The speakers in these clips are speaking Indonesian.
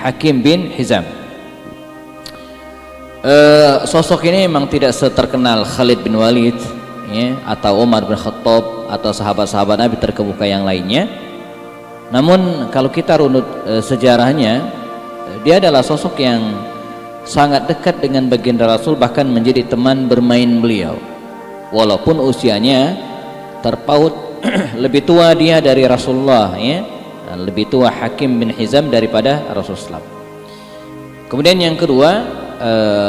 Hakim bin Hizam. Sosok ini memang tidak seterkenal Khalid bin Walid ya, atau Umar bin Khattab atau sahabat-sahabat Nabi terkemuka yang lainnya. Namun kalau kita runut sejarahnya, dia adalah sosok yang sangat dekat dengan baginda Rasul, bahkan menjadi teman bermain beliau. Walaupun usianya terpaut lebih tua dia dari Rasulullah ya. Lebih tua Hakim bin Hizam daripada Rasulullah. Kemudian yang kedua,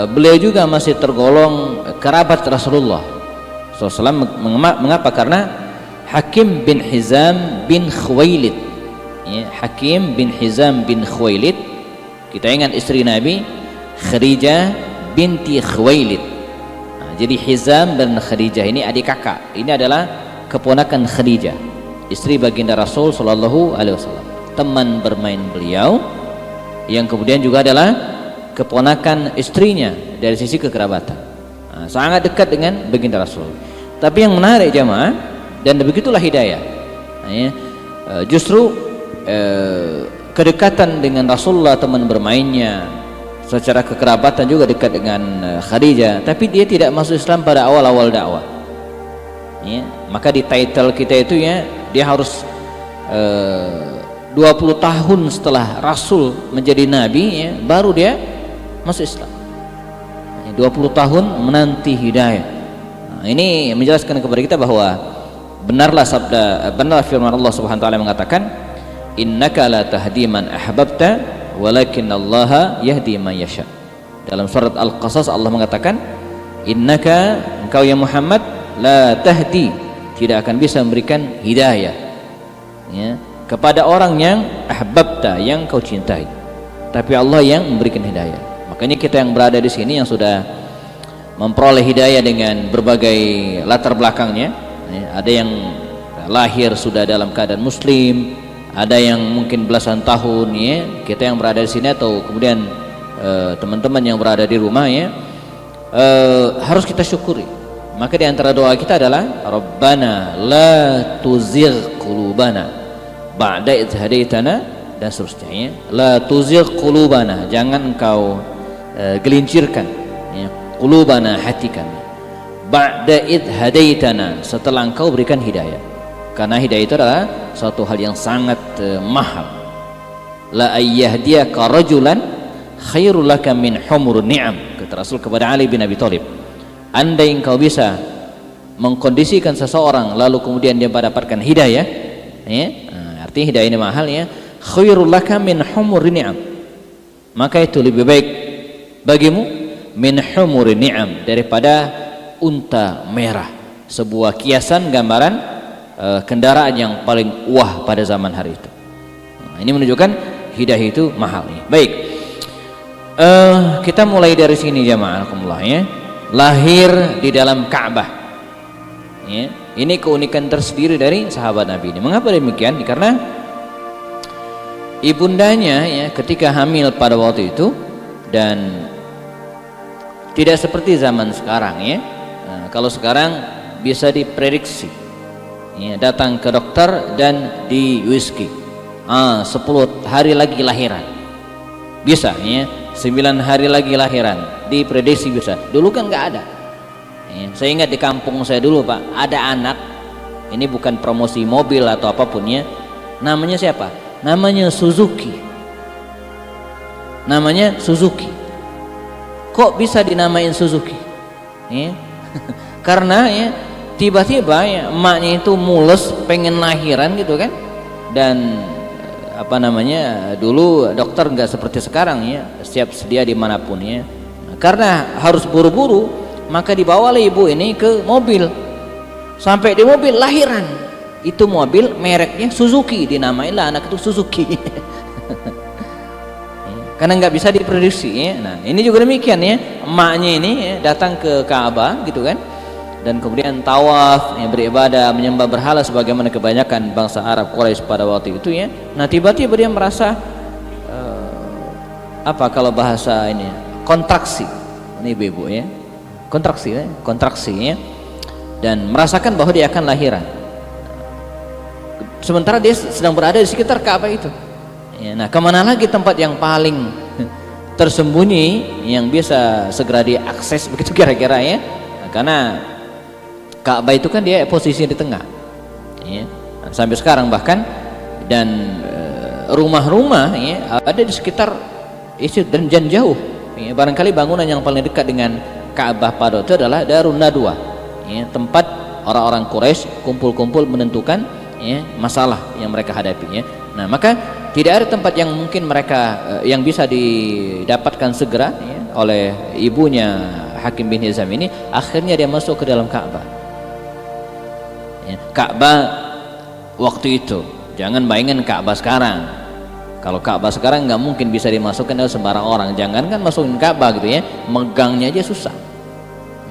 beliau juga masih tergolong kerabat Rasulullah SAW. Mengapa? Karena Hakim bin Hizam bin Khuwailid ya, Hakim bin Hizam bin Khuwailid, kita ingat istri Nabi Khadijah binti Khuwailid. Nah, jadi Hizam dan Khadijah ini adik kakak. Ini adalah keponakan Khadijah, istri baginda Rasul Shallallahu Alaihi Wasallam, teman bermain beliau, yang kemudian juga adalah keponakan istrinya dari sisi kekerabatan. Nah, sangat dekat dengan baginda Rasul. Tapi yang menarik jamaah, dan begitulah hidayah. Nah, ya, justru kedekatan dengan Rasulullah, teman bermainnya, secara kekerabatan juga dekat dengan Khadijah. Tapi dia tidak masuk Islam pada awal-awal dakwah. Ya, maka di title kita itu ya, dia harus 20 tahun setelah Rasul menjadi Nabi ya, baru dia masuk Islam. 20 tahun menanti hidayah. Nah, ini menjelaskan kepada kita bahwa benarlah firman Allah Subhanahu wa taala mengatakan, innaka la tahdi man ahbabta walakin Allah yahdi man yasha. Dalam surat Al-Qasas Allah mengatakan, innaka, engkau ya Muhammad, la tahdi, tidak akan bisa memberikan hidayah ya, kepada orang yang ahbabta, yang kau cintai, tapi Allah yang memberikan hidayah. Makanya kita yang berada di sini yang sudah memperoleh hidayah dengan berbagai latar belakangnya ya, ada yang lahir sudah dalam keadaan muslim, ada yang mungkin belasan tahun ya, kita yang berada di sini atau kemudian teman-teman yang berada di rumah ya, harus kita syukuri. Maka di antara doa kita adalah Rabbana la tuzigh qulubana ba'da idh hadaitana, dan seterusnya ya. La tuzigh qulubana, jangan engkau gelincirkan ya, qulubana, hati kami, ba'da idh hadaitana, setelah engkau berikan hidayah. Karena hidayah itu adalah suatu hal yang sangat mahal. La ayyahdiyaka rajulan khairul laka min humurun ni'am, kata Rasul kepada Ali bin Abi Thalib. Andai engkau bisa mengkondisikan seseorang lalu kemudian dia mendapatkan hidayah ya, nah, artinya hidayah ini mahal ya, khairul laka min humurin ni'am, maka itu lebih baik bagimu min humurin ni'am, daripada unta merah, sebuah kiasan gambaran kendaraan yang paling wah pada zaman hari itu. Nah, ini menunjukkan hidayah itu mahal ya. Baik, kita mulai dari sini jamaah alhamdulillah ya. Lahir di dalam Ka'bah ya. Ini keunikan tersendiri dari sahabat Nabi ini. Mengapa demikian? Karena ibundanya ya, ketika hamil pada waktu itu, dan tidak seperti zaman sekarang ya. Nah, kalau sekarang bisa diprediksi ya, datang ke dokter dan di USG 10 hari lagi lahiran bisa ya, 9 hari lagi lahiran diprediksi bisa. Dulu kan nggak ada ya. Saya ingat di kampung saya dulu Pak, ada anak, ini bukan promosi mobil atau apapun ya, namanya siapa? Namanya Suzuki. Namanya Suzuki. Kok bisa dinamain Suzuki ya? Karena ya tiba-tiba ya, emaknya itu mules pengen lahiran gitu kan, dan apa namanya, dulu dokter nggak seperti sekarang ya, siap sedia dimanapun ya. Karena harus buru-buru, maka dibawalah ibu ini ke mobil. Sampai di mobil lahiran, itu mobil mereknya Suzuki, dinamainlah anak itu Suzuki. Karena nggak bisa diprediksi ya. Nah ini juga demikian ya, emaknya ini ya, datang ke Ka'bah gitu kan, dan kemudian tawaf ya, beribadah, menyembah berhala sebagaimana kebanyakan bangsa Arab Quraisy pada waktu itu ya. Nah tiba-tiba dia merasa apa kalau bahasa ini, kontraksi, ini ibu-ibu ya, kontraksi ya, dan merasakan bahwa dia akan lahiran, sementara dia sedang berada di sekitar Ka'bah itu ya. Nah, kemana lagi tempat yang paling tersembunyi yang bisa segera diakses begitu kira-kira ya? Nah, karena Ka'bah itu kan dia posisi di tengah, ya. Nah, sampai sekarang bahkan dan rumah-rumah ya ada di sekitar itu dan jauh. Ya, barangkali bangunan yang paling dekat dengan Ka'bah pada itu adalah Darun Nadwa, ya, tempat orang-orang Quraisy kumpul-kumpul menentukan ya, masalah yang mereka hadapi. Ya. Nah, maka tidak ada tempat yang mungkin mereka yang bisa didapatkan segera ya, oleh ibunya Hakim bin Hizam ini. Akhirnya dia masuk ke dalam Ka'bah. Ya, Ka'bah waktu itu, jangan bayangin Ka'bah sekarang. Kalau Ka'bah sekarang nggak mungkin bisa dimasukkan oleh sembarang orang. Jangan kan masukin Ka'bah gitu ya, megangnya aja susah.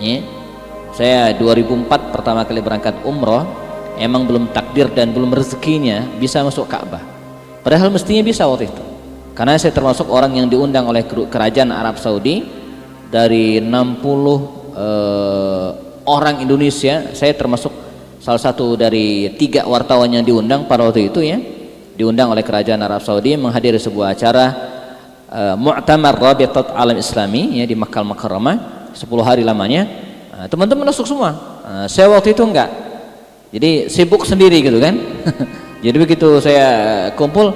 Ya. Saya 2004 pertama kali berangkat umroh, emang belum takdir dan belum rezekinya bisa masuk Ka'bah. Padahal mestinya bisa waktu itu. Karena saya termasuk orang yang diundang oleh kerajaan Arab Saudi dari 60 orang Indonesia. Saya termasuk salah satu dari 3 wartawan yang diundang pada waktu itu ya. Diundang oleh kerajaan Arab Saudi menghadiri sebuah acara Mu'tamar Rabitat Alam Islami ya, di Makkah Al-Mukarramah 10 hari lamanya. Teman-teman masuk semua. Saya waktu itu enggak. Jadi sibuk sendiri gitu kan. Jadi begitu saya kumpul,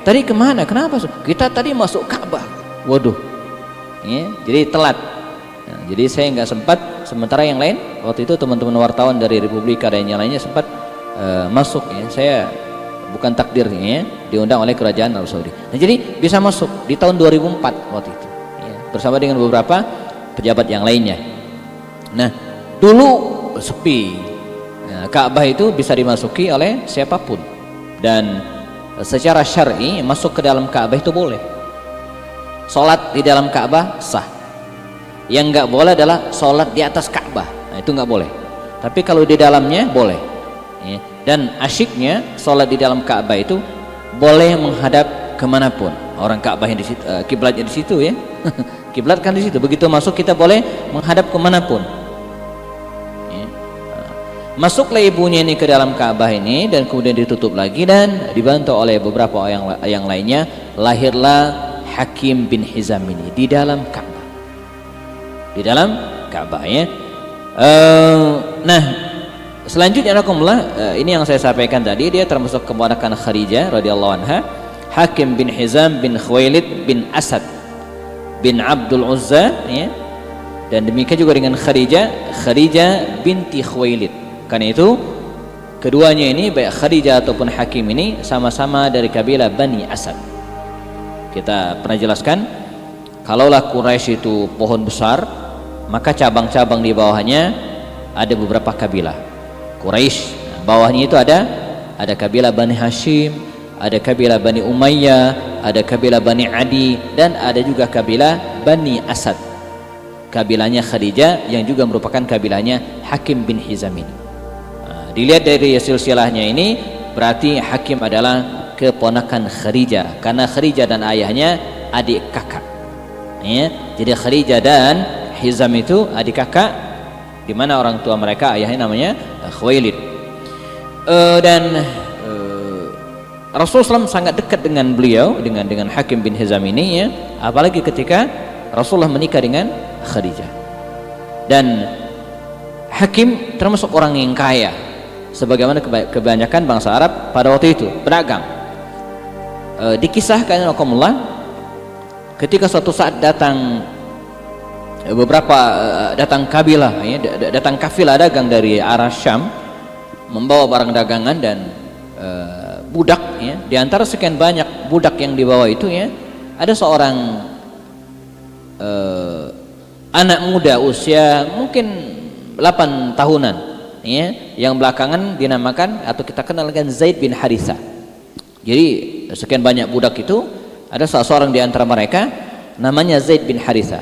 tadi kemana? Kenapa? Kita tadi masuk Ka'bah. Waduh. Ya, jadi telat. Nah, jadi saya enggak sempat. Sementara yang lain waktu itu teman-teman wartawan dari Republika dan yang lainnya sempat masuk ya. Saya bukan takdirnya ya, diundang oleh kerajaan Arab Saudi. Nah, jadi bisa masuk di tahun 2004 waktu itu ya, bersama dengan beberapa pejabat yang lainnya. Nah, dulu sepi. Nah, Ka'bah itu bisa dimasuki oleh siapapun dan secara syar'i masuk ke dalam Ka'bah itu boleh. Salat di dalam Ka'bah sah. Yang enggak boleh adalah salat di atas Ka'bah. Nah, itu enggak boleh. Tapi kalau di dalamnya boleh. Ya. Dan asyiknya sholat di dalam Ka'bah itu boleh menghadap kemanapun. Orang Ka'bah yang di situ, kiblatnya di situ ya. Kiblat kan di situ. Begitu masuk kita boleh menghadap kemanapun. Ya. Masuklah ibunya ini ke dalam Ka'bah ini dan kemudian ditutup lagi dan dibantu oleh beberapa yang lainnya. Lahirlah Hakim bin Hizam ini di dalam Ka'bah. Di dalam Ka'bah ya. Nah. Selanjutnya ini yang saya sampaikan tadi, dia termasuk keponakan Khadijah radhiyallahu anha, Hakim bin Hizam bin Khuwailid bin Asad bin Abdul Uzza ya. Dan demikian juga dengan Khadijah binti Khuwailid. Karena itu keduanya ini baik Khadijah ataupun Hakim ini sama-sama dari kabilah Bani Asad. Kita pernah jelaskan, kalaulah Quraisy itu pohon besar, maka cabang-cabang di bawahnya ada beberapa kabilah. Quraisy, bawahnya itu ada kabilah Bani Hashim, ada kabilah Bani Umayyah, ada kabilah Bani Adi, dan ada juga kabilah Bani Asad. Kabilahnya Khadijah yang juga merupakan kabilahnya Hakim bin Hizam ini. Dilihat dari silsilahnya ini berarti Hakim adalah keponakan Khadijah, karena Khadijah dan ayahnya adik kakak. Ya, jadi Khadijah dan Hizam itu adik kakak, di mana orang tua mereka ayahnya namanya Khuwailid. Dan Rasulullah SAW sangat dekat dengan beliau, dengan Hakim bin Hizam ini ya, apalagi ketika Rasulullah menikah dengan Khadijah. Dan Hakim termasuk orang yang kaya, sebagaimana kebanyakan bangsa Arab pada waktu itu berdagang. Dikisahkan ketika suatu saat datang datang kabilah ya, datang kafilah dagang dari arah Syam membawa barang dagangan dan budak ya. Di antara sekian banyak budak yang dibawa itu ya, ada seorang anak muda usia mungkin 8 tahunan ya, yang belakangan dinamakan atau kita kenal dengan Zaid bin Haritha. Jadi sekian banyak budak itu ada salah seorang di antara mereka namanya Zaid bin Haritha.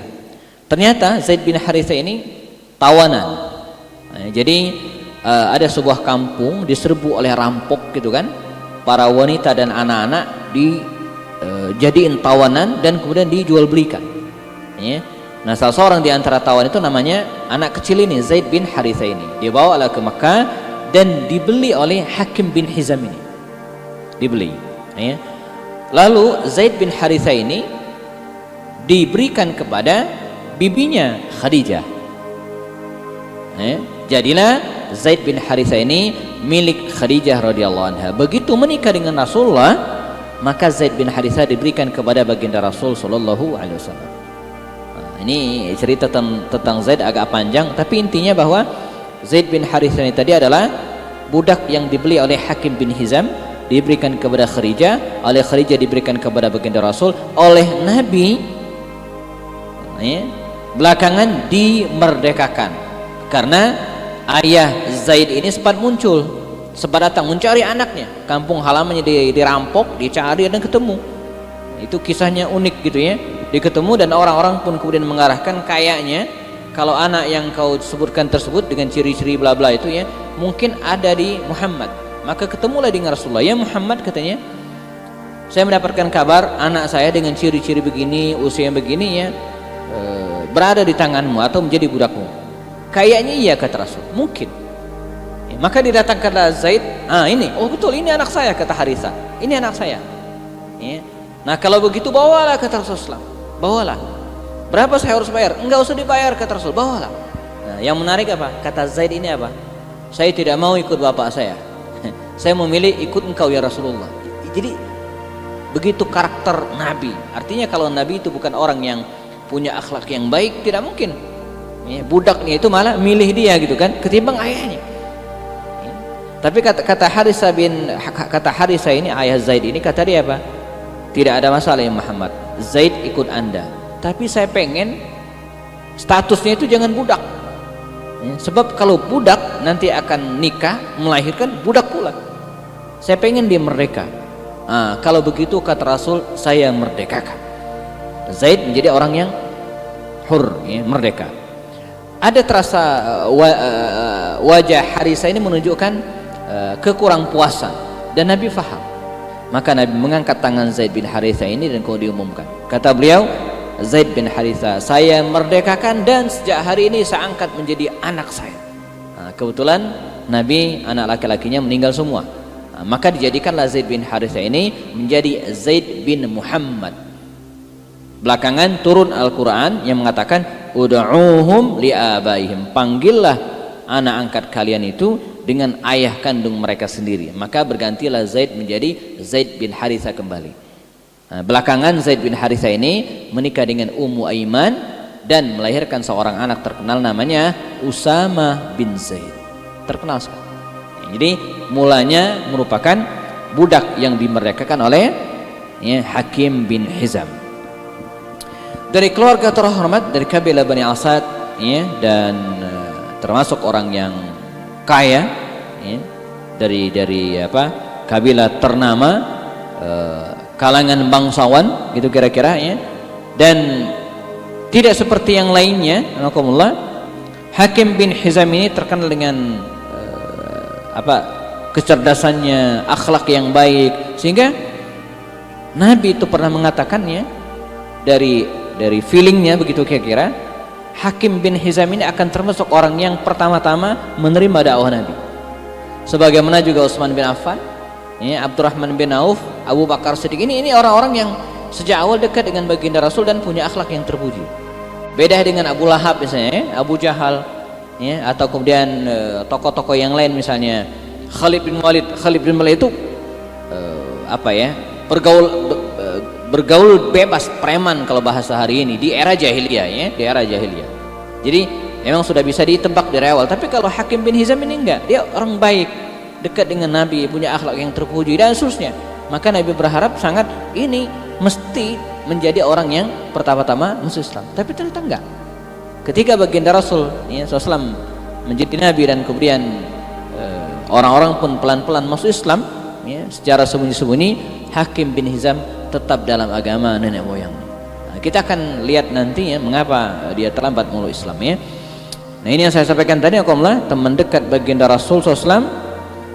Ternyata Zaid bin Haritha ini tawanan. Nah, jadi ada sebuah kampung diserbu oleh rampok gitu kan. Para wanita dan anak-anak dijadiin tawanan dan kemudian dijual belikan. Ya. Nah, salah seorang di antara tawan itu namanya anak kecil ini Zaid bin Haritha ini. Dibawa ke Makkah dan dibeli oleh Hakim bin Hizam ini. Dibeli. Ya. Lalu Zaid bin Haritha ini diberikan kepada bibinya Khadijah. Jadilah Zaid bin Haritha ini milik Khadijah radhiyallahu anha. Begitu menikah dengan Rasulullah, maka Zaid bin Haritha diberikan kepada baginda Rasul sallallahu alaihi wasallam. Ini cerita tentang Zaid agak panjang, tapi intinya bahwa Zaid bin Haritha ini tadi adalah budak yang dibeli oleh Hakim bin Hizam, diberikan kepada Khadijah, oleh Khadijah diberikan kepada baginda Rasul, oleh Nabi belakangan dimerdekakan karena ayah Zaid ini sempat muncul, sempat datang mencari anaknya, kampung halamannya dirampok, dicari dan ketemu. Itu kisahnya unik gitu ya, diketemu dan orang-orang pun kemudian mengarahkan kayaknya kalau anak yang kau sebutkan tersebut dengan ciri-ciri bla bla itu ya mungkin ada di Muhammad. Maka ketemulah dengan Rasulullah. Ya Muhammad, katanya, saya mendapatkan kabar anak saya dengan ciri-ciri begini, usia yang begini ya berada di tanganmu atau menjadi budakmu. Kayaknya iya, kata Rasul, mungkin. Maka didatangkanlah Zaid. Ini, oh betul, ini anak saya, kata Haritha, ini anak saya. Nah kalau begitu bawalah, kata Rasulullah, bawalah. Berapa saya harus bayar? Enggak usah dibayar, kata Rasul, bawalah. Nah, yang menarik apa? Kata Zaid ini apa? Saya tidak mau ikut bapak saya. Saya memilih ikut engkau ya Rasulullah. Jadi begitu karakter Nabi. Artinya kalau Nabi itu bukan orang yang punya akhlak yang baik, tidak mungkin budaknya itu malah milih dia gitu kan, ketimbang ayahnya. Tapi kata Haritha ini, ayah Zaid ini, kata dia apa? Tidak ada masalah ya Muhammad, Zaid ikut anda, tapi saya pengen statusnya itu jangan budak. Sebab kalau budak nanti akan nikah, melahirkan budak pula. Saya pengen dia merdeka. Kalau begitu, kata Rasul, saya merdekakan. Zaid menjadi orang yang hur, merdeka. Ada terasa wajah Haritha ini menunjukkan kekurang puasan, dan Nabi faham. Maka Nabi mengangkat tangan Zaid bin Haritha ini dan kemudian diumumkan. Kata beliau, Zaid bin Haritha saya merdekakan dan sejak hari ini saya angkat menjadi anak saya. Kebetulan Nabi anak laki-lakinya meninggal semua. Maka dijadikanlah Zaid bin Haritha ini menjadi Zaid bin Muhammad. Belakangan turun Al-Quran yang mengatakan ud'uhum li'abaihim, panggillah anak angkat kalian itu dengan ayah kandung mereka sendiri. Maka bergantilah Zaid menjadi Zaid bin Haritha kembali. Belakangan Zaid bin Haritha ini menikah dengan Ummu Aiman dan melahirkan seorang anak terkenal namanya Usama bin Zaid. Terkenal sekali. Jadi mulanya merupakan budak yang dimerdekakan oleh Hakim bin Hizam. Dari keluarga terhormat dari kabilah Bani Asad, dan termasuk orang yang kaya, dari kabilah ternama, kalangan bangsawan gitu kira-kira, dan tidak seperti yang lainnya. Hakim bin Hizam ini terkenal dengan kecerdasannya, akhlak yang baik, sehingga Nabi itu pernah mengatakannya dari feelingnya begitu kira-kira, Hakim bin Hizam ini akan termasuk orang yang pertama-tama menerima dakwah Nabi. Sebagaimana juga Utsman bin Affan, Abdurrahman bin Auf, Abu Bakar Siddiq, ini orang-orang yang sejak awal dekat dengan baginda Rasul dan punya akhlak yang terpuji. Beda dengan Abu Lahab misalnya, Abu Jahal, atau kemudian tokoh-tokoh yang lain misalnya Khalid bin Walid itu bergaul bebas, preman kalau bahasa hari ini, di era jahiliyah, di era jahiliyah. Jadi memang sudah bisa ditebak dari awal. Tapi kalau Hakim bin Hizam ini enggak, dia orang baik, dekat dengan Nabi, punya akhlak yang terpuji dan seterusnya. Maka Nabi berharap sangat ini mesti menjadi orang yang pertama-tama masuk Islam. Tapi ternyata enggak. Ketika baginda Rasul SAW menjadi Nabi dan kemudian orang-orang pun pelan-pelan masuk Islam, secara sembunyi-sembunyi, Hakim bin Hizam tetap dalam agama nenek moyang. Kita akan lihat nanti mengapa dia terlambat meluk Islam. Nah ini yang saya sampaikan tadi, teman dekat baginda Rasul SAW,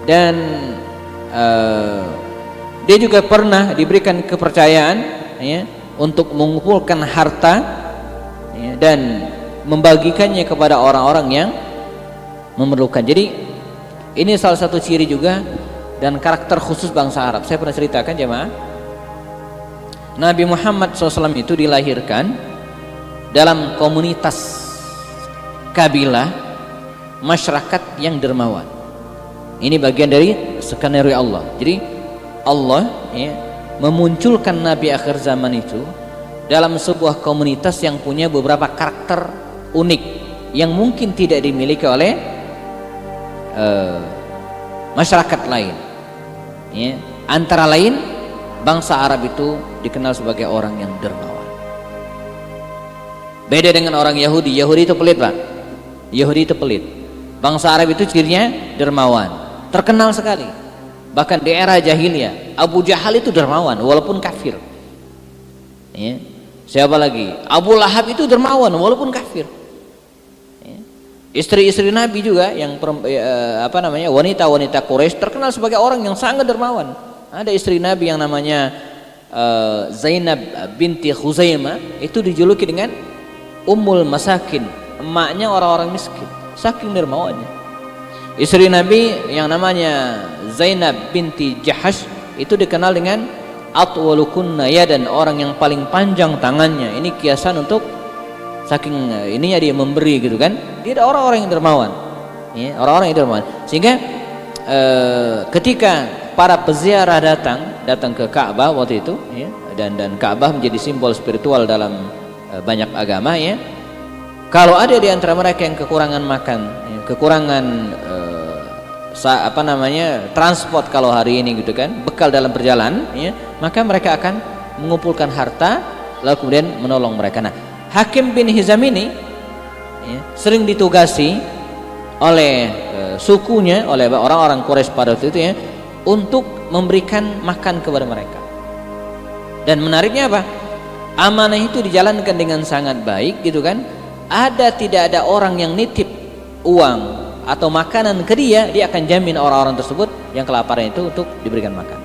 dan dia juga pernah diberikan kepercayaan untuk mengumpulkan harta dan membagikannya kepada orang-orang yang memerlukan. Jadi ini salah satu ciri juga dan karakter khusus bangsa Arab. Saya pernah ceritakan jemaah, Nabi Muhammad SAW itu dilahirkan dalam komunitas kabilah masyarakat yang dermawan. Ini bagian dari skenario Allah. Jadi Allah memunculkan Nabi akhir zaman itu dalam sebuah komunitas yang punya beberapa karakter unik yang mungkin tidak dimiliki oleh masyarakat lain. Antara lain bangsa Arab itu dikenal sebagai orang yang dermawan. Beda dengan orang Yahudi. Yahudi itu pelit, Pak. Yahudi itu pelit. Bangsa Arab itu cirinya dermawan, terkenal sekali. Bahkan di era jahiliyah, Abu Jahal itu dermawan walaupun kafir. Siapa lagi? Abu Lahab itu dermawan walaupun kafir. Istri-istri Nabi juga yang wanita-wanita Quraisy terkenal sebagai orang yang sangat dermawan. Ada istri Nabi yang namanya Zainab binti Khuzaimah, itu dijuluki dengan Ummul Masakin, emaknya orang-orang miskin, saking dermawannya. Istri Nabi yang namanya Zainab binti Jahash itu dikenal dengan atwalukunna yadan, orang yang paling panjang tangannya. Ini kiasan untuk saking ininya dia memberi gitu kan. Dia ada orang-orang yang dermawan, orang-orang yang dermawan. Sehingga ketika para peziarah datang ke Ka'bah waktu itu, dan Ka'bah menjadi simbol spiritual dalam banyak agama, kalau ada di antara mereka yang kekurangan makan, kekurangan transport kalau hari ini gitu kan, bekal dalam perjalanan, maka mereka akan mengumpulkan harta lalu kemudian menolong mereka. Nah, Hakim bin Hizam ini sering ditugasi oleh sukunya, oleh orang-orang Quraisy pada waktu itu untuk memberikan makan kepada mereka. Dan menariknya apa? Amanah itu dijalankan dengan sangat baik gitu kan. Tidak ada orang yang nitip uang atau makanan ke dia akan jamin orang-orang tersebut yang kelaparan itu untuk diberikan makan.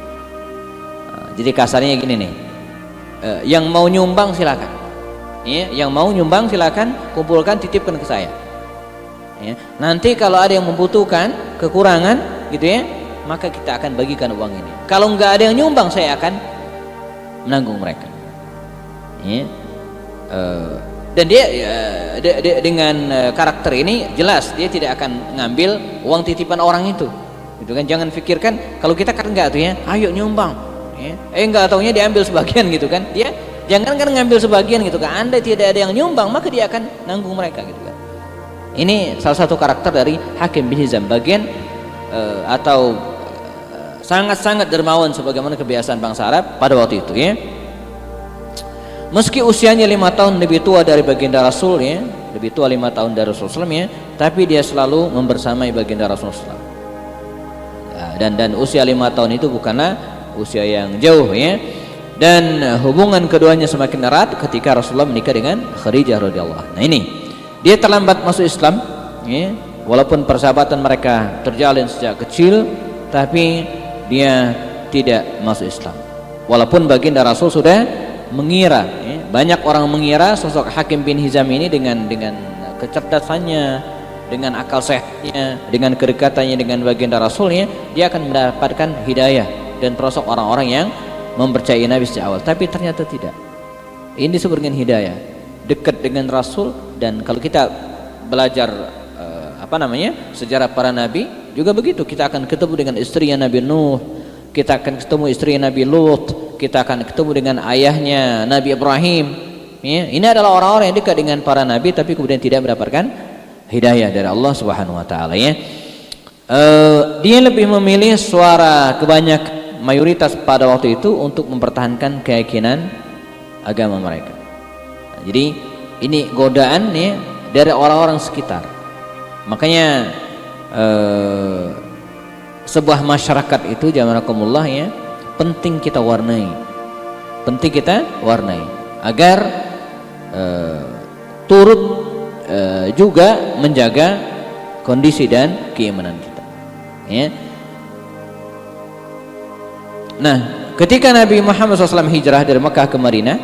Jadi kasarnya gini nih, yang mau nyumbang silakan, yang mau nyumbang silakan, kumpulkan, titipkan ke saya. Nanti kalau ada yang membutuhkan, kekurangan gitu maka kita akan bagikan uang ini. Kalau nggak ada yang nyumbang, saya akan menanggung mereka. Dan dia dengan karakter ini jelas dia tidak akan ngambil uang titipan orang itu, gitu kan. Jangan pikirkan kalau kita kan enggak tuh ayo nyumbang, enggak taunya diambil sebagian gitu kan. Dia jangan kan ngambil sebagian gitu kan. Anda tidak ada yang nyumbang maka dia akan nanggung mereka gitu kan. Ini salah satu karakter dari Hakim bin Hizam, bagian sangat-sangat dermawan sebagaimana kebiasaan bangsa Arab pada waktu itu Meski usianya 5 tahun lebih tua dari baginda Rasul lebih tua 5 tahun dari Rasulullah tapi dia selalu membersamai baginda Rasulullah. Dan usia 5 tahun itu bukanlah usia yang jauh Dan hubungan keduanya semakin erat ketika Rasulullah menikah dengan Khadijah radhiyallahu anha. Nah ini, dia terlambat masuk Islam walaupun persahabatan mereka terjalin sejak kecil, tapi dia tidak masuk Islam. Walaupun baginda Rasul sudah mengira, banyak orang mengira sosok Hakim bin Hizam ini dengan kecerdasannya, dengan akal sehatnya, dengan kedekatannya dengan baginda Rasul dia akan mendapatkan hidayah dan termasuk orang-orang yang mempercayai Nabi sejak awal. Tapi ternyata tidak. Ini disebut dengan hidayah, dekat dengan Rasul. Dan kalau kita belajar sejarah para nabi juga begitu, kita akan ketemu dengan istrinya Nabi Nuh, kita akan ketemu istri Nabi Lut, kita akan ketemu dengan ayahnya Nabi Ibrahim. Ini adalah orang-orang yang dekat dengan para nabi tapi kemudian tidak mendapatkan hidayah dari Allah Subhanahu wa taala Dia lebih memilih suara kebanyakan mayoritas pada waktu itu untuk mempertahankan keyakinan agama mereka. Jadi ini godaan dari orang-orang sekitar. Makanya sebuah masyarakat itu jamanakumullah penting kita warnai, agar turut juga menjaga kondisi dan keimanan kita. Nah, ketika Nabi Muhammad SAW hijrah dari Mekah ke Madinah,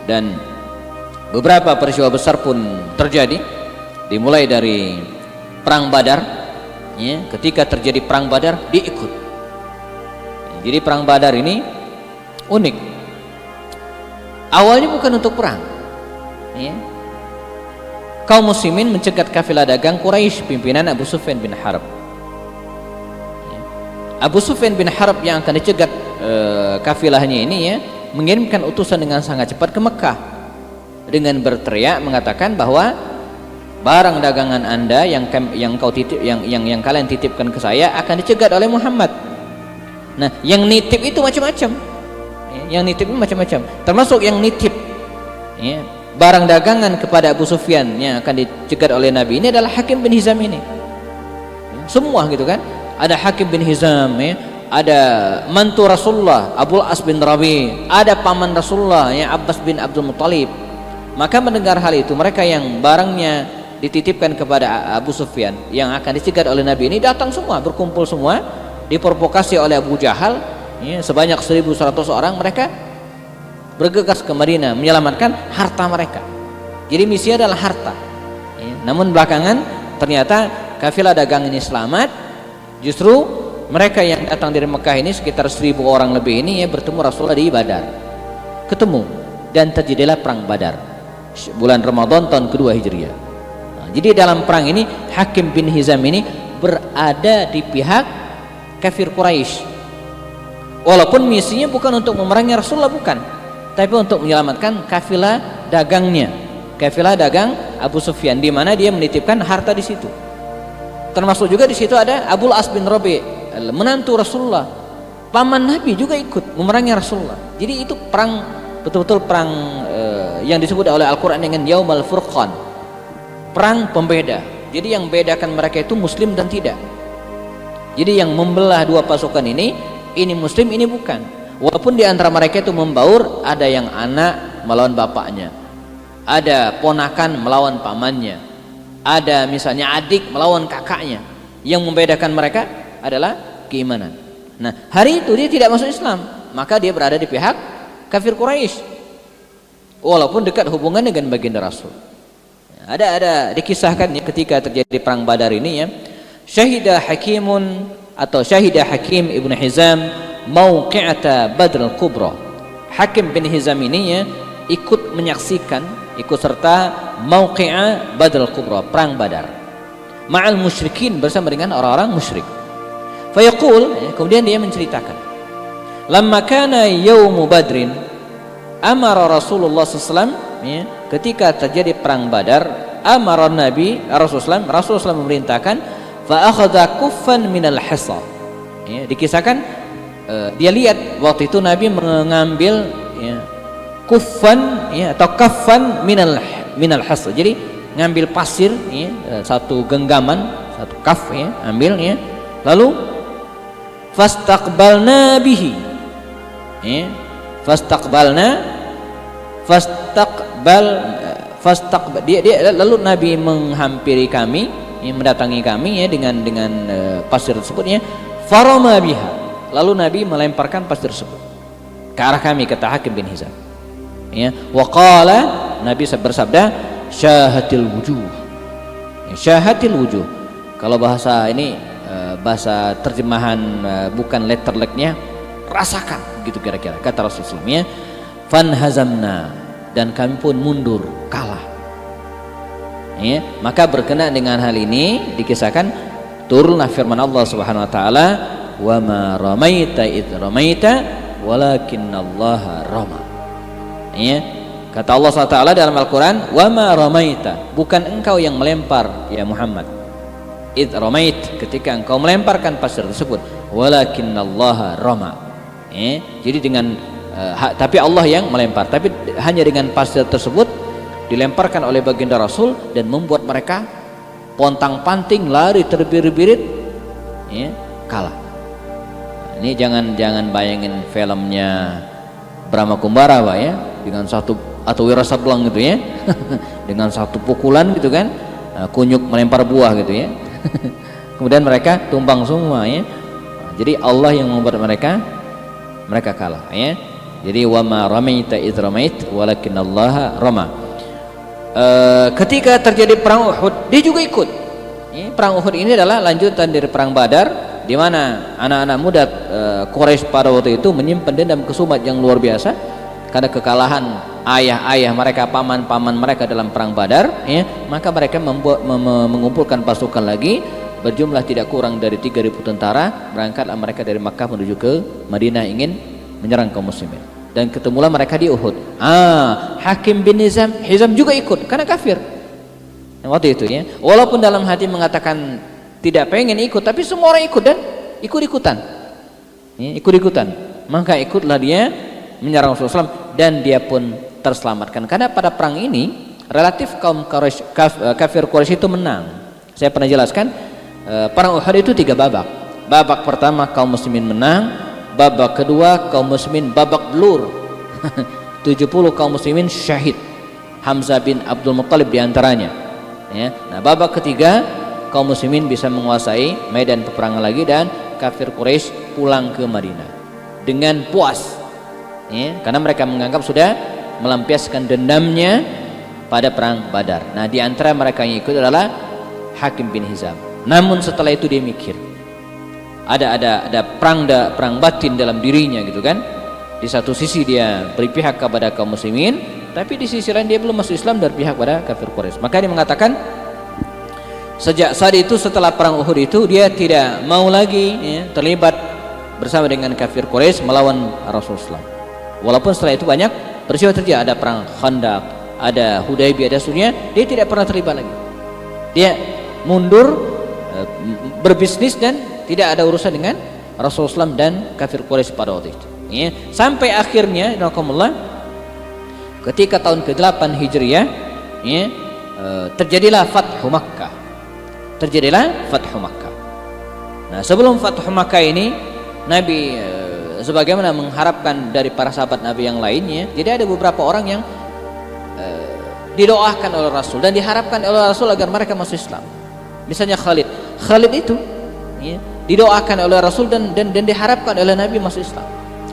dan beberapa peristiwa besar pun terjadi, dimulai dari perang Badar. Ketika terjadi perang Badar, dia ikut. Jadi perang Badar ini unik. Awalnya bukan untuk perang, ya. Kaum muslimin mencegat kafilah dagang Quraisy pimpinan Abu Sufyan bin Harb. Ya. Abu Sufyan bin Harb yang akan dicegat kafilahnya ini, ya, mengirimkan utusan dengan sangat cepat ke Mekah dengan berteriak mengatakan bahwa barang dagangan Anda yang kalian titipkan ke saya akan dicegat oleh Muhammad. Nah, yang nitip itu macam-macam. Yang nitip itu macam-macam. Termasuk yang nitip, ya, barang dagangan kepada Abu Sufyan yang akan dicegat oleh Nabi ini adalah Hakim bin Hizam ini. Semua gitu kan. Ada Hakim bin Hizam, ya, ada mantu Rasulullah Abul As bin Rabi, ada paman Rasulullah yang Abbas bin Abdul Muttalib. Maka mendengar hal itu, mereka yang barangnya dititipkan kepada Abu Sufyan yang akan dicegat oleh Nabi ini datang semua, berkumpul semua, diprovokasi oleh Abu Jahal, ya, sebanyak 1.100 orang. Mereka bergegas ke Madinah menyelamatkan harta mereka. Jadi misinya adalah harta, ya. Namun belakangan ternyata kafilah dagang ini selamat. Justru mereka yang datang dari Mekah ini sekitar 1.000 orang lebih ini, ya, bertemu Rasulullah di Badar. Ketemu dan terjadilah perang Badar bulan Ramadan tahun kedua Hijriah. Nah, jadi dalam perang ini Hakim bin Hizam ini berada di pihak kafir Quraisy. Walaupun misinya bukan untuk memerangi Rasulullah, bukan, tapi untuk menyelamatkan kafilah dagangnya, kafilah dagang Abu Sufyan, di mana dia menitipkan harta di situ. Termasuk juga di situ ada Abul As bin Rabi, menantu Rasulullah, paman Nabi, juga ikut memerangi Rasulullah. Jadi itu perang, betul-betul perang yang disebut oleh Al-Quran dengan Yaumal Furqan, perang pembeda. Jadi yang bedakan mereka itu muslim dan tidak. Jadi yang membelah dua pasukan ini muslim, ini bukan. Walaupun di antara mereka itu membaur, ada yang anak melawan bapaknya, ada ponakan melawan pamannya, ada misalnya adik melawan kakaknya. Yang membedakan mereka adalah keimanan. Nah, hari itu dia tidak masuk Islam, maka dia berada di pihak kafir Quraisy, walaupun dekat hubungan dengan baginda Rasul. Ada dikisahkan, ya, ketika terjadi perang Badar ini, ya, syahida Hakimun atau syahida Hakim ibn Hizam mauqi'ata Badr al-Kubra. Hakim bin Hizam ini, ya, ikut menyaksikan, ikut serta mauqi'a Badr al-Kubra, perang Badar, ma'al musyrikin, bersama dengan orang-orang musyrik. Fayaqul, ya, kemudian dia menceritakan, lamma kana yaumu Badrin amara Rasulullah SAW, ya, ketika terjadi perang Badar, amara Nabi Rasulullah memerintahkan, fa akhadha kuffan minal hasa, ya, dikisahkan dia lihat waktu itu Nabi mengambil, ya, kuffan, ya, atau kaffan minal hasa. Jadi ngambil pasir, ya, satu genggaman, satu kaf, ya, ambil, ya, lalu fastaqbalna bihi, ya, dia lalu Nabi menghampiri kami, ya, mendatangi kami, ya, dengan pasir tersebut, ya, farama biha, lalu Nabi melemparkan pasir tersebut ke arah kami, kata Hakim bin Hizam, ya, wa qala, Nabi bersabda, syahatil wujuh, ya, syahatil wujuh. Kalau bahasa ini bahasa terjemahan bukan letterleknya, rasakan, gitu kira-kira kata Rasulullah, ya, fanhazamna, dan kami pun mundur, kalah, ya. Maka berkenaan dengan hal ini dikisahkan turunlah firman Allah Subhanahu wa taala, wa ma ramaita id ramaita walakinallaha rama, ya. Kata Allah Subhanahu wa taala dalam Al-Qur'an, wa ma ramaita, bukan engkau yang melempar ya Muhammad, id ramait, ketika engkau melemparkan pasir tersebut, walakinallaha rama, ya. Jadi dengan tapi Allah yang melempar, tapi hanya dengan pasir tersebut dilemparkan oleh baginda Rasul dan membuat mereka pontang-panting, lari terbirit-birit, ya, kalah. Ini jangan bayangin filmnya Brahma Kumbara, Pak, ya, dengan satu, atau Wira Sableng gitu, ya, dengan satu pukulan gitu kan, kunyuk melempar buah gitu, ya. Kemudian mereka tumbang semua, ya. Jadi Allah yang membuat mereka kalah, ya. Jadi wa ma ramaita id ramait walakinallaha rama. Ketika terjadi perang Uhud, dia juga ikut, ya. Perang Uhud ini adalah lanjutan dari perang Badar, di mana anak-anak muda Quraisy pada waktu itu menyimpan dendam kesumat yang luar biasa karena kekalahan ayah-ayah mereka, paman-paman mereka dalam perang Badar, ya, maka mereka mengumpulkan pasukan lagi berjumlah tidak kurang dari 3.000 tentara. Berangkatlah mereka dari Makkah menuju ke Madinah ingin menyerang kaum muslimin, dan ketemulah mereka di Uhud. Hakim bin Hizam juga ikut karena kafir waktu itu, ya, walaupun dalam hati mengatakan tidak pengen ikut, tapi semua orang ikut dan ikut-ikutan, ya, ikut-ikutan. Maka ikutlah dia menyerang Rasulullah SAW, dan dia pun terselamatkan. Karena pada perang ini relatif kaum kafir Quraisy itu menang. Saya pernah jelaskan, perang Uhud itu 3 babak. Babak pertama kaum muslimin menang, babak kedua kaum muslimin babak belur 70 kaum muslimin syahid, Hamzah bin Abdul Muttalib diantaranya, ya. Nah, babak ketiga kaum muslimin bisa menguasai medan peperangan lagi, dan kafir Quraisy pulang ke Madinah dengan puas, ya, karena mereka menganggap sudah melampiaskan dendamnya pada perang Badar. Nah, di antara mereka yang ikut adalah Hakim bin Hizam. Namun setelah itu dia mikir, ada perang batin dalam dirinya, gitu kan. Di satu sisi dia berpihak kepada kaum muslimin, tapi di sisi lain dia belum masuk Islam dan berpihak pada kafir Quraisy. Maka dia mengatakan, sejak saat itu setelah perang Uhud itu dia tidak mau lagi, ya, terlibat bersama dengan kafir Quraisy melawan Rasulullah. Walaupun setelah itu banyak peristiwa terjadi, ada perang Khandaq, ada Hudaybiyah, ada Suria, dia tidak pernah terlibat lagi. Dia mundur, berbisnis, dan tidak ada urusan dengan Rasulullah SAW dan kafir Quraisy pada waktu itu, ya. Sampai akhirnya ketika tahun ke-8 Hijriah, ya, terjadilah Fathu Makkah. Nah, sebelum Fathu Makkah ini Nabi sebagaimana mengharapkan dari para sahabat Nabi yang lainnya, jadi ada beberapa orang yang didoakan oleh Rasul dan diharapkan oleh Rasul agar mereka masuk Islam. Misalnya Khalid itu, ya, didoakan oleh Rasul dan diharapkan oleh Nabi masuk Islam.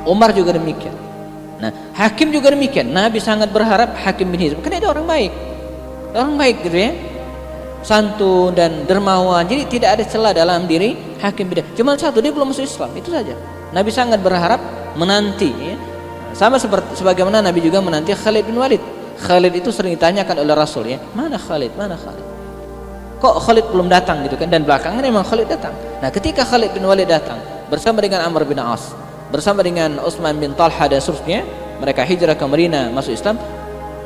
Umar juga demikian. Nah, Hakim juga demikian. Nabi sangat berharap Hakim bin Hizam, karena dia orang baik gitu, ya, santun dan dermawan. Jadi tidak ada celah dalam diri Hakim bin Hizam. Cuma satu, dia belum masuk Islam, itu saja. Nabi sangat berharap, menanti, ya. Sama seperti sebagaimana Nabi juga menanti Khalid bin Walid. Khalid itu sering ditanyakan oleh Rasul, ya, mana Khalid? Kok Khalid belum datang, gitu kan. Dan belakangan memang Khalid datang. Nah, ketika Khalid bin Walid datang bersama dengan Amr bin As, bersama dengan Utsman bin Talha dan seterusnya, mereka hijrah ke Madinah, masuk Islam.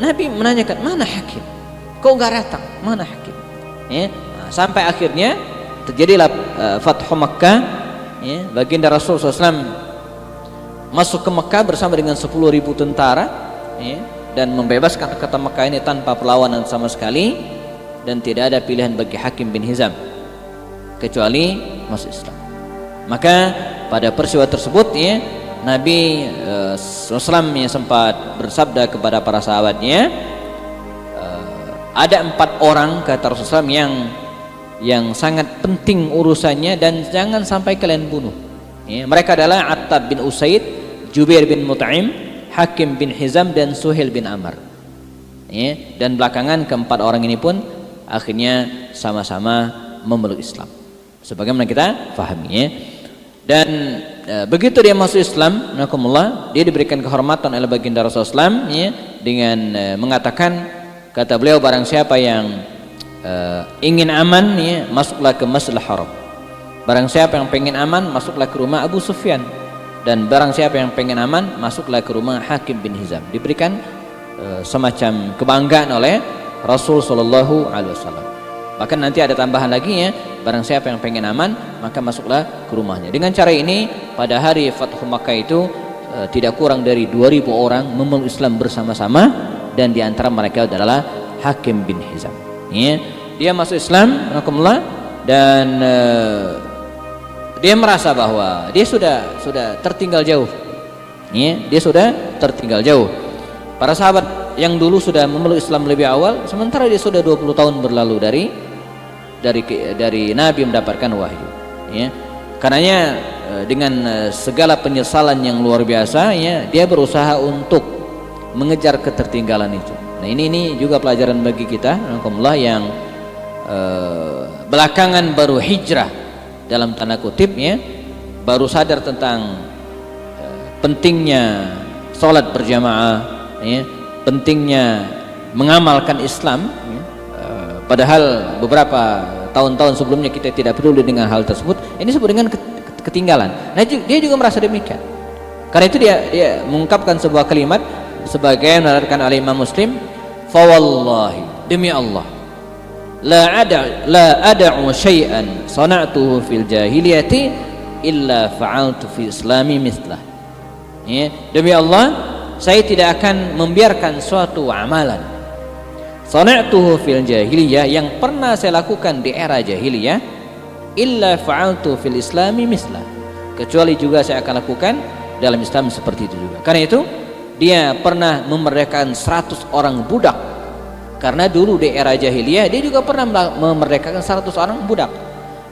Nabi menanyakan, mana Hakim? Kok enggak datang? Mana Hakim? Ya, nah, sampai akhirnya terjadilah Fathu Makkah, ya. Baginda Rasul SAW masuk ke Makkah bersama dengan 10.000 tentara, ya, dan membebaskan kota Makkah ini tanpa perlawanan sama sekali, dan tidak ada pilihan bagi Hakim bin Hizam kecuali masuk Islam. Maka pada peristiwa tersebut, ya, Nabi SAW yang sempat bersabda kepada para sahabatnya, ada 4 orang, kata Rasulullah SAW, yang sangat penting urusannya dan jangan sampai kalian bunuh, ya. Mereka adalah Attab bin Usaid, Jubair bin Mut'im, Hakim bin Hizam, dan Suhail bin Amr, ya. Dan belakangan ke-4 orang ini pun akhirnya sama-sama memeluk Islam, sebagaimana kita pahami, ya. Dan begitu dia masuk Islam, dia diberikan kehormatan oleh baginda Rasulullah SAW, ya, dengan mengatakan, kata beliau, barang siapa yang ingin aman, ya, masuklah ke Masjidil Haram. Barang siapa yang pengen aman, masuklah ke rumah Abu Sufyan. Dan barang siapa yang pengen aman, masuklah ke rumah Hakim bin Hizam. Diberikan semacam kebanggaan oleh Rasul Shallallahu Alaihi Wasallam. Bahkan nanti ada tambahan lagi, ya, barang siapa yang pengen aman, maka masuklah ke rumahnya. Dengan cara ini, pada hari Fathu Makkah itu tidak kurang dari 2.000 orang memeluk Islam bersama-sama, dan di antara mereka adalah Hakim bin Hizam, ya. Dia masuk Islam, dan dia merasa bahwa dia sudah tertinggal jauh, ya. Dia sudah tertinggal jauh. Para sahabat yang dulu sudah memeluk Islam lebih awal, sementara dia sudah 20 tahun berlalu dari Nabi mendapatkan wahyu, ya. Karenanya dengan segala penyesalan yang luar biasa, ya, dia berusaha untuk mengejar ketertinggalan itu. Nah, ini juga pelajaran bagi kita, yang belakangan baru hijrah dalam tanda kutip, ya, baru sadar tentang pentingnya sholat berjamaah, ya, pentingnya mengamalkan Islam, ya, padahal beberapa tahun-tahun sebelumnya kita tidak peduli dengan hal tersebut, ini disebut dengan ketinggalan. Nah, dia juga merasa demikian. Karena itu dia mengungkapkan sebuah kalimat sebagai menarikkan oleh Imam Muslim, fa wallahi, demi Allah, la ada'u syai'an sana'tuhu fil jahiliyati illa fa'altu fi islami mithlah. Ya, demi Allah, saya tidak akan membiarkan suatu amalan sana'tuhu fil jahiliyah yang pernah saya lakukan di era jahiliyah illa fa'altu fil islami mithlah, kecuali juga saya akan lakukan dalam Islam seperti itu juga. Karena itu dia pernah memerdekakan 100 orang budak. Karena dulu di era jahiliyah dia juga pernah memerdekakan 100 orang budak.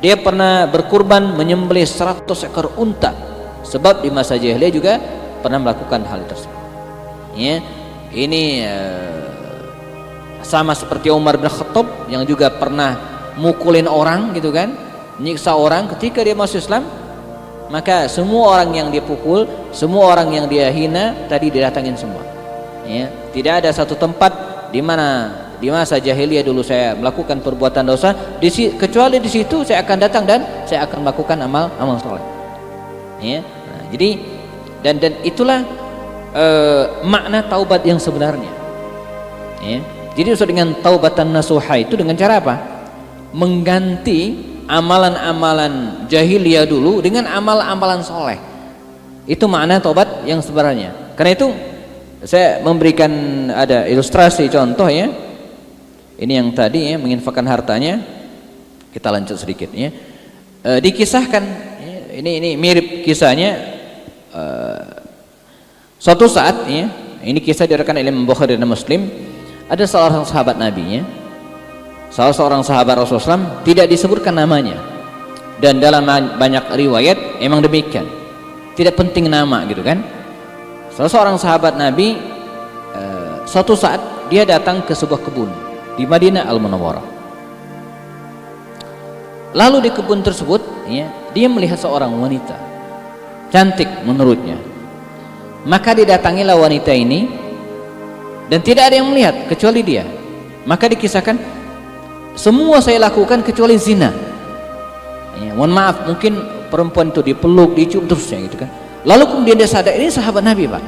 Dia pernah berkurban menyembelih 100 ekor unta, sebab di masa jahiliyah juga pernah melakukan hal tersebut. Ya, ini sama seperti Umar bin Khattab yang juga pernah mukulin orang gitu kan, nyiksa orang. Ketika dia masuk Islam, maka semua orang yang dia pukul, semua orang yang dia hina tadi didatangin semua. Ya, tidak ada satu tempat di mana di masa jahiliyah dulu saya melakukan perbuatan dosa, kecuali di situ saya akan datang dan saya akan melakukan amal soleh. Ya, nah, jadi dan itulah makna taubat yang sebenarnya. Ya, jadi maksud dengan taubatan nasuha itu dengan cara apa? Mengganti amalan-amalan jahiliyah dulu dengan amal-amalan soleh. Itu makna taubat yang sebenarnya. Karena itu saya memberikan ada ilustrasi contoh ya. Ini yang tadi ya, menginfakkan hartanya. Kita lanjut sedikit ya. Dikisahkan ya, ini mirip kisahnya suatu saat ya. Ini kisah diriwayatkan oleh Imam Bukhari dan Muslim. Ada seorang sahabat Nabi ya, salah seorang sahabat Rasulullah SAW, tidak disebutkan namanya, dan dalam banyak riwayat emang demikian, tidak penting nama gitu kan. Salah seorang sahabat Nabi suatu saat dia datang ke sebuah kebun di Madinah Al-Munawwarah. Lalu di kebun tersebut ya, dia melihat seorang wanita cantik menurutnya. Maka didatangilah wanita ini dan tidak ada yang melihat kecuali dia. Maka dikisahkan, semua saya lakukan kecuali zina. Ya, mohon maaf, mungkin perempuan itu dipeluk, dicium terusnya gitu kan. Lalu kemudian dia sadar, ini sahabat Nabi Pak,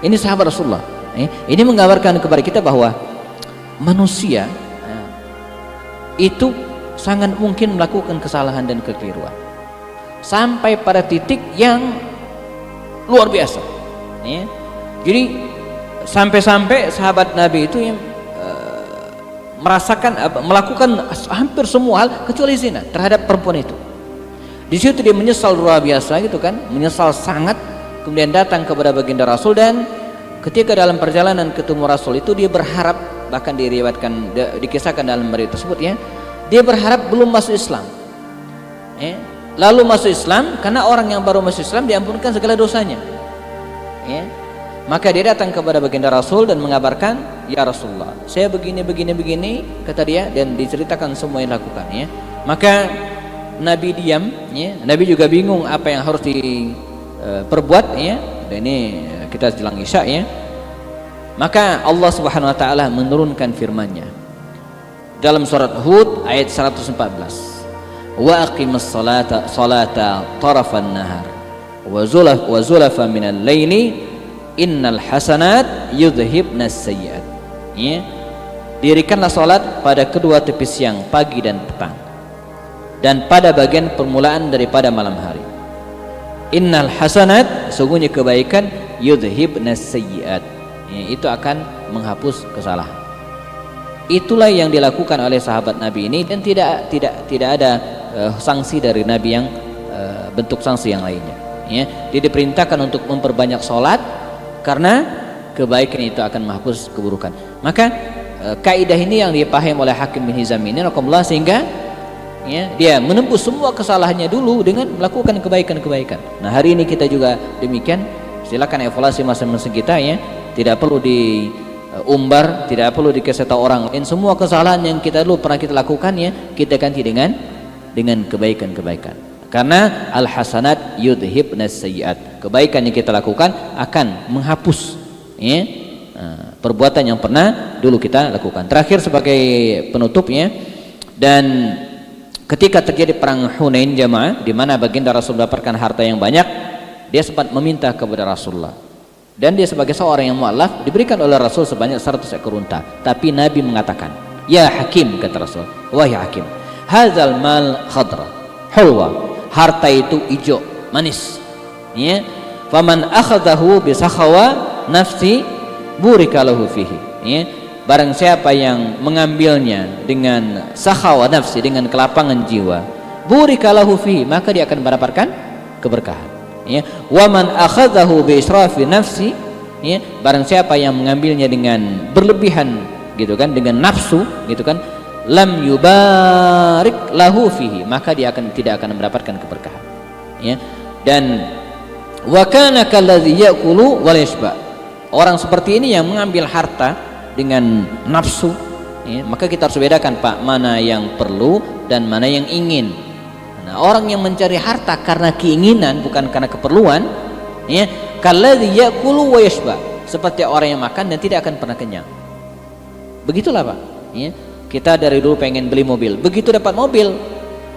ini sahabat Rasulullah. Ini menggambarkan kepada kita bahwa manusia itu sangat mungkin melakukan kesalahan dan kekeliruan sampai pada titik yang luar biasa. Ya. Jadi sampai-sampai sahabat Nabi itu yang merasakan melakukan hampir semua hal kecuali zina terhadap perempuan itu. Di situ dia menyesal luar biasa gitu kan, menyesal sangat. Kemudian datang kepada baginda Rasul, dan ketika dalam perjalanan ketemu Rasul itu dia berharap, bahkan diriwayatkan dikisahkan dalam riwayat tersebut ya, dia berharap belum masuk Islam. Lalu masuk Islam, karena orang yang baru masuk Islam diampunkan segala dosanya. Maka dia datang kepada baginda Rasul dan mengabarkan, ya Rasulullah, saya begini, kata dia, dan diceritakan semua yang dilakukan ya. Maka Nabi diam ya. Nabi juga bingung apa yang harus diperbuat ya. Dan ini kita jelang Isya ya. Maka Allah Subhanahu wa taala menurunkan firman-Nya dalam surat Hud ayat 114. Wa aqimus salata tarafan nahar wa zulafa minal laili innal hasanat yudhibnas sayyiat. Ya. Dirikanlah salat pada kedua tepi siang, pagi dan petang, dan pada bagian permulaan daripada malam hari. Innal hasanat, sungguhnya kebaikan, yudhibnas sayyiat, ya, itu akan menghapus kesalahan. Itulah yang dilakukan oleh sahabat Nabi ini, dan tidak ada sanksi dari Nabi yang bentuk sanksi yang lainnya. Ya. Dia diperintahkan untuk memperbanyak salat karena kebaikan itu akan menghapus keburukan. Maka kaidah ini yang dipahami oleh Hakim bin Hizam ini rahimallahu, sehingga ya, dia menembus semua kesalahannya dulu dengan melakukan kebaikan-kebaikan. Nah, hari ini kita juga demikian. Silakan evaluasi masing-masing kita ya. Tidak perlu diumbar, tidak perlu dikasih tahu orang lain. Semua kesalahan yang kita dulu pernah kita lakukan ya, kita ganti dengan kebaikan-kebaikan. Karena al-hasanat yudhibnas sayyiat. Kebaikan yang kita lakukan akan menghapus ya, perbuatan yang pernah dulu kita lakukan. Terakhir sebagai penutupnya, dan ketika terjadi perang Hunain jamaah, di mana baginda Rasul mendapatkan harta yang banyak, dia sempat meminta kepada Rasulullah, dan dia sebagai seorang yang mu'allaf diberikan oleh Rasul sebanyak 100 ekor unta. Tapi Nabi mengatakan, ya Hakim, kata Rasul, wahai Hakim, hadzal mal khadra hulwa, harta itu hijau manis, ya, faman akhadahu bisakhawa nafsi burika lahu fihi, ya, barang siapa yang mengambilnya dengan sakhawa nafsi, dengan kelapangan jiwa, burika lahu fihi, maka dia akan mendapatkan keberkahan, ya. Wa man akhadhahu bi israfi nafsi, ya, barang siapa yang mengambilnya dengan berlebihan gitu kan, dengan nafsu gitu kan, lam yubarik lahu fihi, maka dia tidak akan mendapatkan keberkahan, ya. Dan wa kana kalladzi ya'kulu wa yashba, orang seperti ini yang mengambil harta dengan nafsu, ya, maka kita harus bedakan, Pak, mana yang perlu dan mana yang ingin. Nah, orang yang mencari harta karena keinginan bukan karena keperluan, ya, kalladzi ya'kulu wa yashba, seperti orang yang makan dan tidak akan pernah kenyang. Begitulah, Pak, ya. Kita dari dulu pengen beli mobil, begitu dapat mobil,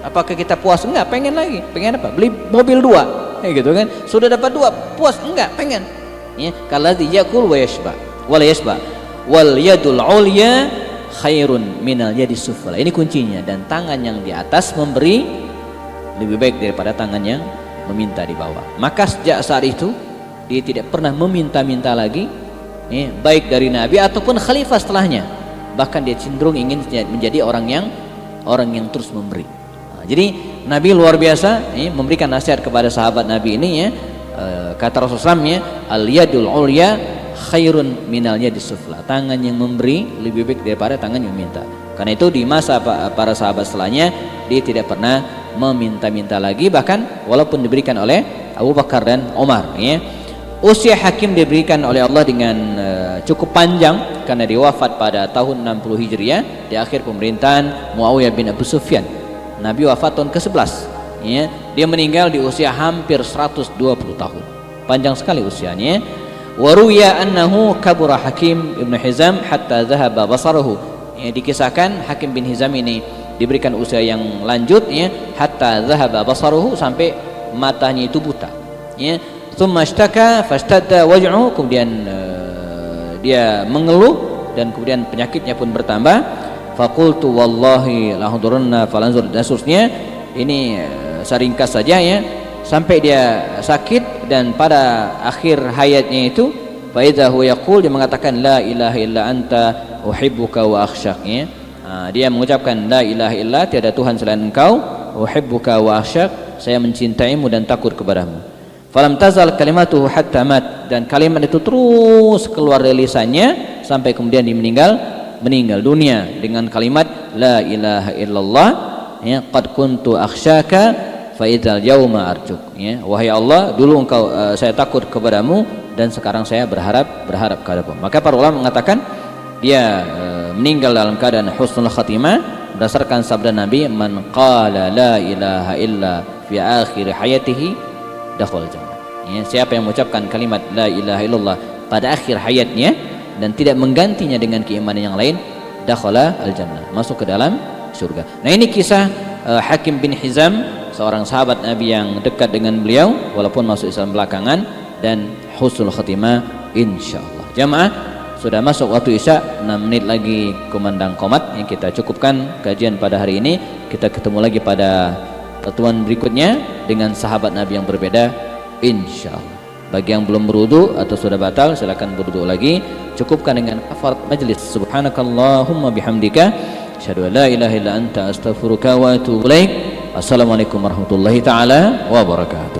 apakah kita puas? Enggak, pengen lagi. Pengen apa? Beli mobil 2, gitu kan. Sudah dapat 2, puas? Enggak, pengen, ya. Kalladzi ya'kul wa yashba wal yashba wal yadul ulya khairun minal yadis sufla. Ini kuncinya. Dan tangan yang di atas memberi lebih baik daripada tangan yang meminta di bawah. Maka sejak saat itu dia tidak pernah meminta-minta lagi, ya, baik dari Nabi ataupun khalifah setelahnya. Bahkan dia cenderung ingin menjadi orang yang terus memberi. Nah, jadi Nabi luar biasa, ya, memberikan nasihat kepada sahabat Nabi ini, ya. Kata Rasulullah, ya, al yadul ulya khairun minal yadis sufla, tangan yang memberi lebih baik daripada tangan yang meminta. Karena itu di masa para sahabat setelahnya dia tidak pernah meminta-minta lagi, bahkan walaupun diberikan oleh Abu Bakar dan Umar, ya. Usia Hakim diberikan oleh Allah dengan cukup panjang karena dia wafat pada tahun 60 Hijriah di akhir pemerintahan Muawiyah bin Abu Sufyan. Nabi wafat tahun ke-11, ya. Dia meninggal di usia hampir 120 tahun. Panjang sekali usianya. Wa ruya annahu kabura Hakim ibn Hizam hatta dhahaba basaruhu. Ya, dikisahkan Hakim bin Hizam ini diberikan usia yang lanjut, ya, hatta dhahaba basaruhu, sampai matanya itu buta, ya. Tsumma ishtaka fashtadda waj'u, kemudian dia mengeluh dan kemudian penyakitnya pun bertambah. Faqultu wallahi la hudurunna falanzur, dan seterusnya. Ini seringkas saja, ya, sampai dia sakit dan pada akhir hayatnya itu fa idza huwa yaqul, dia mengatakan la ilaha illa anta uhibbuka wa akhshak, ya. Dia mengucapkan la ilaha illa, tiada Tuhan selain engkau, uhibbuka wa akhshak, saya mencintaimu dan takut kepadamu. Falam tazal kalimatuhu hatta mat, dan kalimat itu terus keluar dari lisannya sampai kemudian dia meninggal dunia dengan kalimat la ilaha illallah, ya, qad kuntu akhsyaka fa idzal yauma arjuk, ya, wahai Allah, dulu engkau saya takut kepadamu dan sekarang saya berharap kepadamu. Maka para ulama mengatakan dia meninggal dalam keadaan husnul khatimah berdasarkan sabda Nabi, man qala la ilaha illa fi akhir hayatihi dakhul jannah, ya, siapa yang mengucapkan kalimat la ilaha illallah pada akhir hayatnya dan tidak menggantinya dengan keimanan yang lain, dakhala al jannah, masuk ke dalam surga. Nah, ini kisah Hakim bin Hizam, seorang sahabat Nabi yang dekat dengan beliau walaupun masuk Islam belakangan, dan husnul khatimah insyaallah. Jamaah, sudah masuk waktu Isya, 6 menit lagi kumandang qomat, yang kita cukupkan kajian pada hari ini. Kita ketemu lagi pada pertemuan berikutnya dengan sahabat Nabi yang berbeda insyaallah. Bagi yang belum berwudu atau sudah batal, silakan berwudu lagi. Cukupkan dengan kafarat majlis. Subhanakallahumma bihamdika asyhadu an la ilaha illa anta astaghfiruka wa atubu ilaik. Assalamualaikum warahmatullahi taala wabarakatuh.